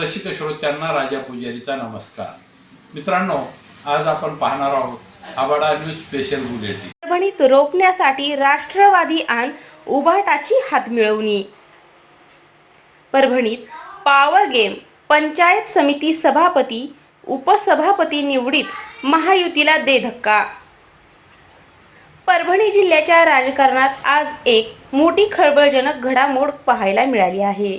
रसिक श्रोत्यांना राजा पुजारीचा नमस्कार. मित्रांनो, आज आपण पाहणार आहोत आबाडा न्यूज स्पेशल बुलेटिन. परभणीत रोखण्यासाठी राष्ट्रवादी आणि उभाटाची हातमिळवणी. परभणीत पॉवर गेम पंचायत समिती सभापती उपसभापती निवडीत महायुतीला दे धक्का. परभणी जिल्ह्याच्या राजकारणात आज एक मोठी खळबळजनक घडामोड पाहायला मिळाली आहे.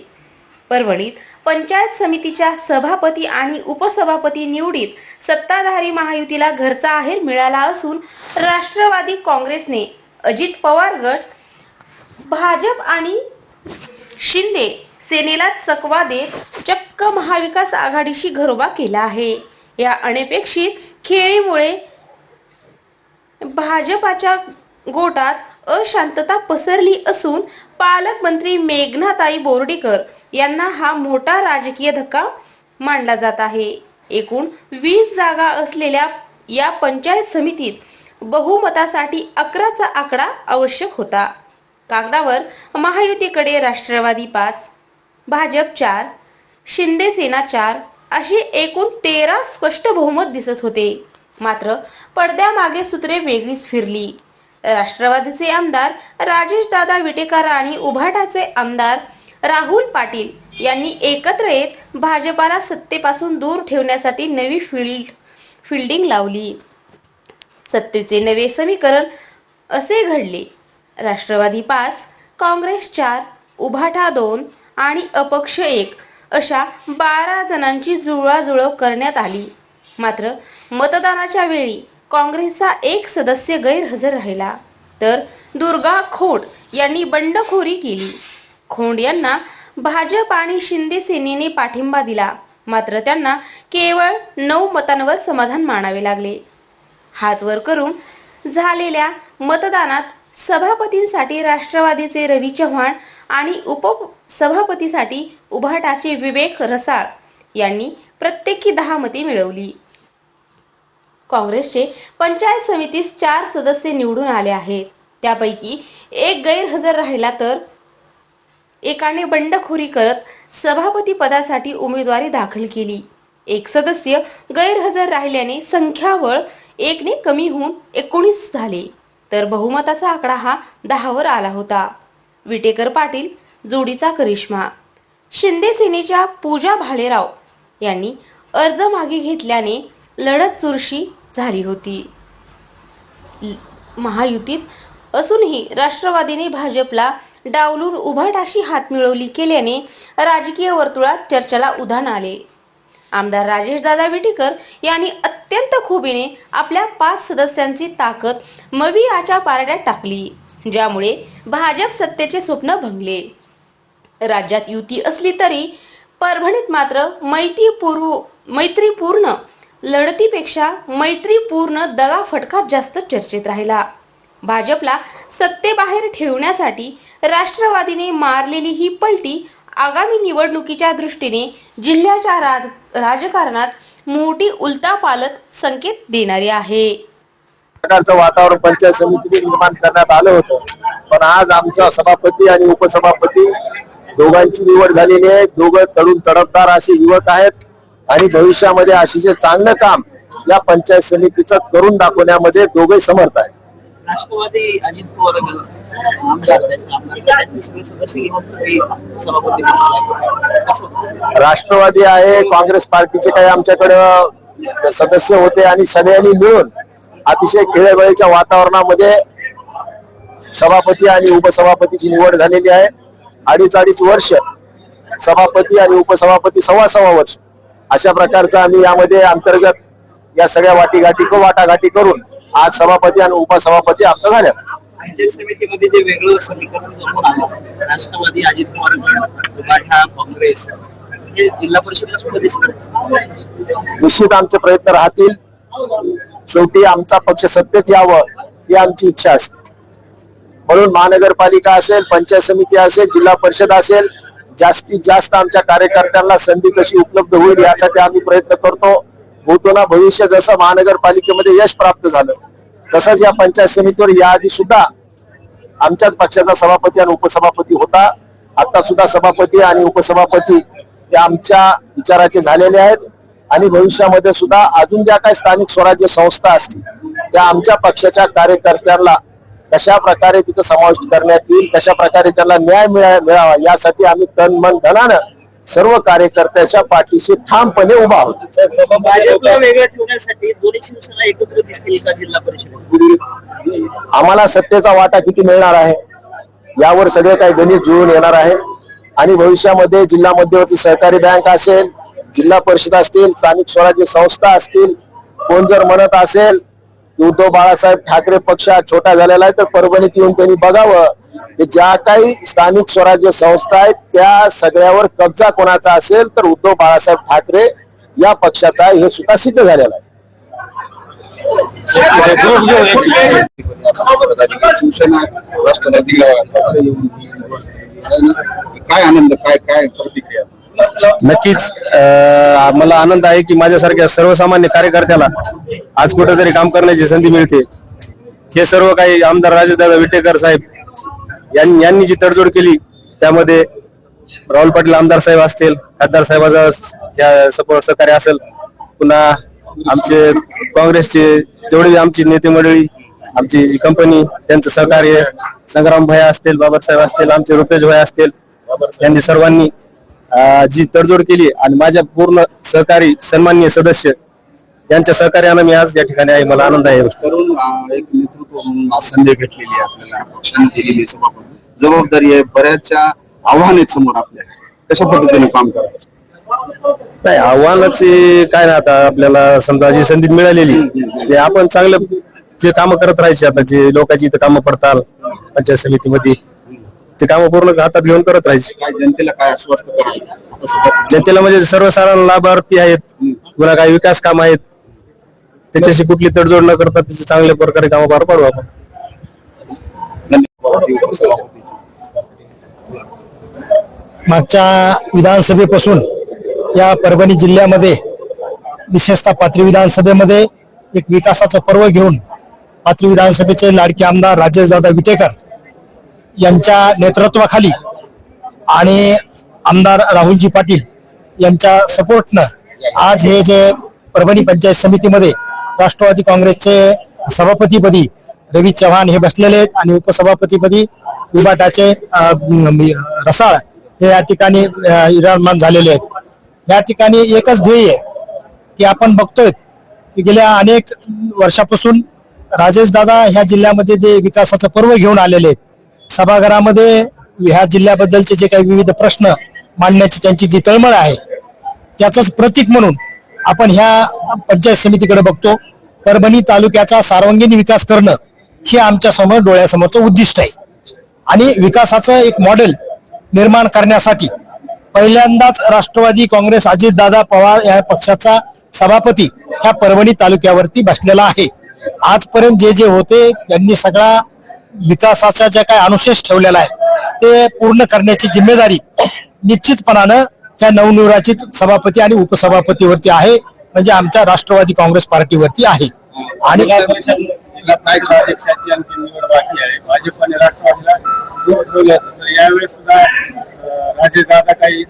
परभणीत पंचायत समितीच्या सभापती आणि उपसभापती निवडीत सत्ताधारी महायुतीला घरचा आहेर मिळाला असून राष्ट्रवादी काँग्रेसने अजित पवार गट, भाजप आणि शिंदे सेनेला चकवा देत चक्क महाविकास आघाडीशी घरोबा केला आहे. या अनपेक्षित खेळीमुळे भाजपाच्या गोटात अशांतता पसरली असून पालकमंत्री मेघनाताई बोर्डीकर यांना हा मोठा राजकीय धक्का मानला जात आहे. एकूण 20 जागा असलेल्या या पंचायत समितीत बहुमतासाठी 11चा आकडा आवश्यक होता. कागदावर महायुतीकडे राष्ट्रवादी 5, भाजप 4, शिंदे सेना 4 अशी एकूण 13 स्पष्ट बहुमत दिसत होते. मात्र पडद्यामागे सूत्रे वेगळीच फिरली. राष्ट्रवादीचे आमदार राजेशदादा विटेकर आणि उभाटाचे आमदार राहुल पाटील यांनी एकत्र येत भाजपाला सत्तेपासून दूर ठेवण्यासाठी नवी फिल्डिंग लावली. सत्तेचे नवे समीकरण असे घडले: राष्ट्रवादी 5, काँग्रेस 4, उभाटा 2 आणि अपक्ष 1 अशा 12 जणांची जुळवाजुळव करण्यात आली. मात्र मतदानाच्या वेळी काँग्रेसचा एक सदस्य गैरहजर राहिला, तर दुर्गा खोड यांनी बंडखोरी केली. खोंड यांना भाजप आणि शिंदे सेनेने पाठिंबा दिला, मात्र त्यांना केवळ 9 मतांवर समाधान मानावे लागले. हात वर करून झालेल्या मतदानात सभापतींसाठी राष्ट्रवादीचे रवी चव्हाण आणि उपसभापतीसाठी उभाटाचे विवेक रसाळ यांनी प्रत्येकी 10 मते मिळवली. काँग्रेसचे पंचायत समितीस 4 सदस्य निवडून आले आहेत. त्यापैकी एक गैरहजर राहिला, तर एकाने बंडखोरी करत सभापती पदासाठी उमेदवारी दाखल केली. एक सदस्य गैरहजर राहिल्याने संख्याबळ 1 ने कमी होऊन 19 झाले, तर बहुमताचा आकडा हा 10 वर आला होता. विटेकर पाटील जोडीचा करिश्मा. शिंदे सेनेच्या पूजा भालेराव यांनी अर्ज मागे घेतल्याने लढत चुरशी झाली होती. महायुतीत असूनही राष्ट्रवादीने भाजपला डावलून उभाटाशी हात मिळवली केल्याने राजकीय वर्तुळात चर्चेला उधाण आले. आमदार राजेशदादा विटेकर यांनी अत्यंत खुबीने आपल्या 5 सदस्यांची ताकद मवियाच्या पारड्यात टाकली, ज्यामुळे भाजप सत्तेचे स्वप्न भंगले. राज्यात युती असली तरी परभणीत मात्र मैत्रीपूर्ण लढतीपेक्षा मैत्रीपूर्ण दगाफटका जास्त चर्चेत राहिला. भाजपला सत्तेबाहेर ठेवण्यासाठी राष्ट्रवादीने मारलेली ही पलटी आगामी निवडणुकीच्या दृष्टीने जिल्ह्याच्या राजकारणात मोठी उलटापालट संकेत देणारी आहे. प्रकारचं वातावरण पंचायत समितीने निर्माण करण्यात आलं होतं, पण आज आमच्या सभापती आणि उपसभापती दोघांची निवड झालेली आहे. दोघं तरुण तडफदार असे युवक आहेत आणि भविष्यामध्ये अतिशय चांगलं काम या पंचायत समितीचं करून दाखवण्यामध्ये दोघे समर्थ आहेत. राष्ट्रवादी अजित पवार राष्ट्रवादी आहे, काँग्रेस पार्टीचे काही आमच्याकडे सदस्य होते आणि सगळ्यांनी मिळून अतिशय खेळीमेळीच्या वातावरणामध्ये सभापती आणि उपसभापतीची निवड झालेली आहे. 2.5 वर्ष सभापती आणि उपसभापती 1.25 वर्ष अशा प्रकारचा आम्ही यामध्ये अंतर्गत या सगळ्या वाटाघाटी करून आज सभापती आणि उपसभापती आमचा झाल्या. पंचायत समितीमध्ये जे वेगळं समीकरण जमून आलं, राष्ट्रवादी अजित पवार गट, उभाटा, काँग्रेस, हे जिल्हा परिषदला सुद्धा दिसतं. निश्चित आमचे प्रयत्न राहतील. शेवटी आमचा पक्ष सत्तेत यावं ही आमची इच्छा असते. म्हणून महानगरपालिका असेल, पंचायत समिती असेल, जिल्हा परिषद असेल, जास्तीत जास्त आमच्या कार्यकर्त्यांना संधी कशी उपलब्ध होईल यासाठी आम्ही प्रयत्न करतो. होतो ना, भविष्य जसं महानगरपालिकेमध्ये यश प्राप्त झालं तसंच या पंचायत समितीवर याआधी सुद्धा आमच्याच पक्षाचा सभापती आणि उपसभापती होता. आता सुद्धा सभापती आणि उपसभापती ते आमच्या विचाराचे झालेले आहेत आणि भविष्यामध्ये सुद्धा अजून ज्या काही स्थानिक स्वराज्य संस्था असतील त्या आमच्या पक्षाच्या कार्यकर्त्यांना कशा प्रकारे तिथं समाविष्ट करण्यात येईल, कशा प्रकारे त्यांना न्याय मिळावा यासाठी आम्ही तन मन धनानं सर्व कार्यकर्त्याच्या पाठीशी ठामपणे उभा आहोत. भाजपला वेगळं ठेवण्यासाठी दोन्ही शिवसेना एकत्र दिसतील का जिल्हा परिषदेत? आम्हाला सत्तेचा वाटा किती मिळणार आहे यावर सगळे काही गणित जुळून येणार आहे आणि भविष्यामध्ये जिल्हा मध्यवर्ती सहकारी बँक असेल, जिल्हा परिषद असतील, स्थानिक स्वराज्य संस्था असतील, कोण जर म्हणत असेल की उद्धव बाळासाहेब ठाकरे पक्ष छोटा झालेला आहे तर परभणीत येऊन त्यांनी बघावं की ज्या काही स्थानिक स्वराज्य संस्था आहेत त्या सगळ्यावर कब्जा कोणाचा असेल तर उद्धव बाळासाहेब ठाकरे या पक्षाचा हे सुद्धा सिद्ध झालेलं आहे. काय आनंद, काय प्रतिक्रिया? नक्कीच मला आनंद आहे की माझ्यासारख्या सर्वसामान्य कार्यकर्त्याला आज कुठेतरी काम करण्याची संधी मिळते. हे सर्व काही आमदार राजेशदादा विटेकर साहेब यांनी जी तडजोड केली त्यामध्ये राहुल पाटील आमदार साहेब असतील, खासदार साहेबांचा सपोर्ट सहकार्य असेल, पुन्हा आमचे काँग्रेसचे जेवढे आमची नेते मंडळी, आमची जी कंपनी त्यांचं सहकार्य, संग्राम भैया असतील, बाबासाहेब असतील, आमचे रुपेश भैया असतील, यांनी सर्वांनी जी तडजोड केली आणि माझ्या पूर्ण सहकारी सन्माननीय सदस्य यांच्या सहकार्यानं मी आज या ठिकाणी आहे. मला आनंद आहे. तरुण एक नेतृत्व म्हणून संधी घेतलेली आहे आपल्याला पक्षाने दिलेली जबाबदारी आहे, बऱ्याचशा आव्हान आहेत समोर आपल्या, कशा पद्धतीने काम करायचं? नाही, आव्हानाची काय ना, आता आपल्याला समजा जी संधी मिळालेली जे आपण चांगलं जे कामं करत राहायचे, आता जे लोकांची इथं कामं पडताल पंचायत समितीमध्ये ते कामं पूर्ण हातात घेऊन करत राहायचे. काय जनतेला काय आश्वस्त करायचं? जनतेला म्हणजे सर्वसाधारण लाभार्थी आहेत, पुन्हा काही विकास काम आहेत, त्याच्याशी कुठली तडजोड न करता त्याचे चांगल्या प्रकारे कामं पार पाडू आपण. मागच्या विधानसभेपासून या परभणी जिल्ह्यामध्ये विशेषतः पाथरी विधानसभेमध्ये एक विकासाचं पर्व घेऊन पाथरी विधानसभेचे लाडके आमदार राजेशदादा विटेकर यांच्या नेतृत्वाखाली आणि आमदार राहुलजी पाटील यांच्या सपोर्टनं आज हे जे परभणी पंचायत समितीमध्ये राष्ट्रवादी काँग्रेसचे सभापतीपदी रवी चव्हाण हे बसलेले आहेत आणि उपसभापतीपदी विभाटाचे रसाळ हे या ठिकाणी विराजमान झालेले आहेत. या ठिकाणी एकच ध्येय आहे की आपण बघतोय की गेल्या अनेक वर्षापासून राजेशदादा ह्या जिल्ह्यामध्ये जे विकासाचं पर्व घेऊन आलेले आहेत, सभागृहामध्ये ह्या जिल्ह्याबद्दलचे जे काही विविध प्रश्न मांडण्याची त्यांची जी तळमळ आहे त्याचंच प्रतीक म्हणून आपण ह्या पंचायत समितीकडे बघतो. परभणी तालुक्याचा सर्वांगीण विकास करणं हे आमच्या समोर डोळ्यासमोरचं उद्दिष्ट आहे आणि विकासाचं एक मॉडेल निर्माण करण्यासाठी पहिल्यांदाच राष्ट्रवादी काँग्रेस अजितदादा पवार या पक्षाचा सभापती ह्या परभणी तालुक्यावरती बसलेला आहे. आजपर्यंत जे जे होते त्यांनी सगळा विकासाचा ज्या काही अनुशेष ठेवलेला आहे ते पूर्ण करण्याची जिम्मेदारी निश्चितपणानं त्या नवनिर्वाचित सभापती आणि उपसभापतीवरती आहे, म्हणजे आमच्या राष्ट्रवादी काँग्रेस पार्टीवरती आहे. आणि अध्यक्षाची अंतिम निवड बाकी आहे. भाजप आणि राष्ट्रवादीला यावेळेस सुद्धा राजेशदादा काही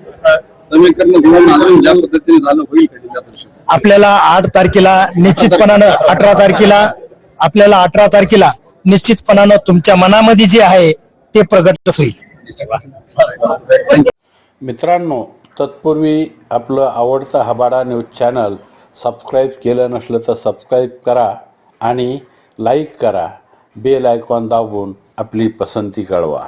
समीकरण घेऊन अजून ज्या पद्धतीने झालं होईल का जिल्हा परिषद? आपल्याला 8 तारखेला निश्चितपणानं 18 तारखेला निश्चितपणानं तुमच्या मनामध्ये जे आहे ते प्रगट होईल. मित्रांनो, तत्पूर्वी आपलं आवडतं हबाडा न्यूज चॅनल सबस्क्राईब केलं नसलं तर सबस्क्राईब करा आणि लाईक करा. बेल आयकॉन दाबून आपली पसंती कळवा.